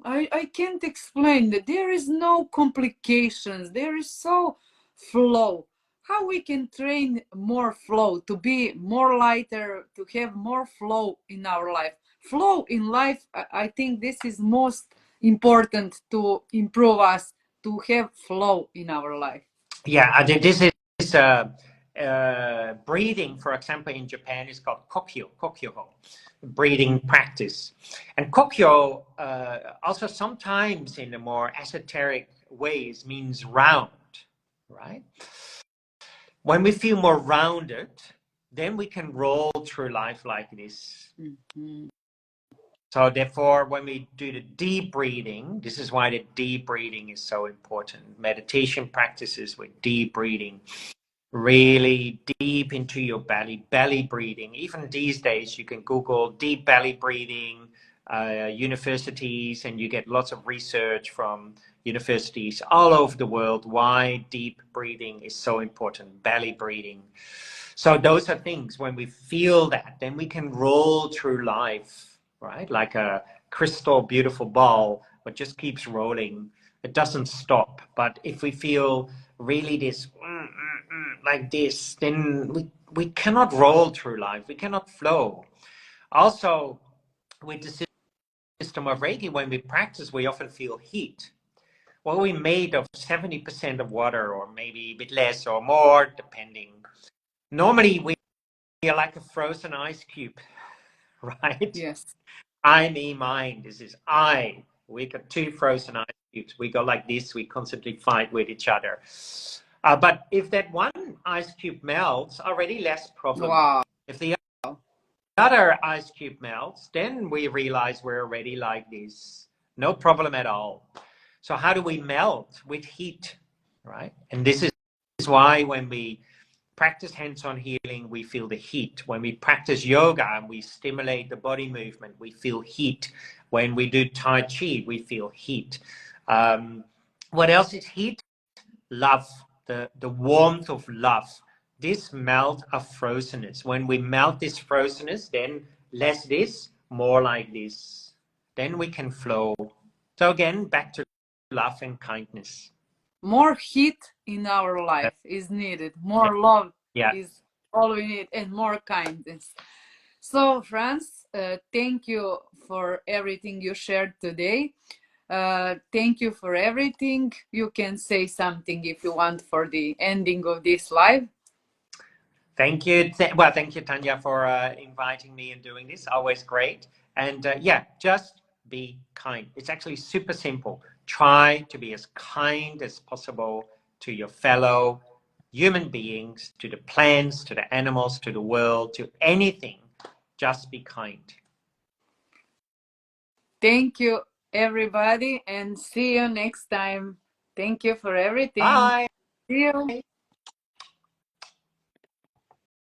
I can't explain that. There is no complications. There is so flow. how we can train more flow, to be more lighter, to have more flow in our life. Flow in life, I think this is most important to improve us, to have flow in our life. Yeah, I think this is breathing, for example, in Japan is called kokyo, breathing practice. And kokyo also sometimes in the more esoteric ways means round, right? When we feel more rounded, then we can roll through life like this. Mm-hmm. So therefore, when we do the deep breathing, this is why the deep breathing is so important. Meditation practices with deep breathing, really deep into your belly breathing. Even these days, you can Google deep belly breathing, universities, and you get lots of research from universities all over the world why deep breathing is so important, belly breathing. So those are things, when we feel that, then we can roll through life, right? Like a crystal, beautiful ball, but just keeps rolling. It doesn't stop. But if we feel really this, like this, then we cannot roll through life. We cannot flow. Also, with the system of Reiki, when we practice, we often feel heat. Well, we're made of 70% of water, or maybe a bit less or more, depending. Normally, we are like a frozen ice cube, right? Yes. I, me, mine. This is I. We got two frozen ice cubes. We go like this. We constantly fight with each other. But if that one ice cube melts, already less problem. Wow. If the other ice cube melts, then we realize we're already like this. No problem at all. So how do we melt? With heat, right? And this is why when we practice hands-on healing, we feel the heat. When we practice yoga and we stimulate the body movement, we feel heat. When we do Tai Chi, we feel heat. What else is heat? Love, the warmth of love. This melt of frozenness. When we melt this frozenness, then less this, more like this. Then we can flow. So again, back to love and kindness. More heat in our life is needed. More love Yeah. is all we need, and more kindness. So, Frans, thank you for everything you shared today. Thank you for everything. You can say something if you want for the ending of this live. Thank you. Well, thank you, Tanja, for inviting me and doing this. Always great. And yeah, just be kind. It's actually super simple. Try to be as kind as possible to your fellow human beings, to the plants, to the animals, to the world, to anything. Just be kind. Thank you, everybody, and see you next time. Thank you for everything. Bye. See you.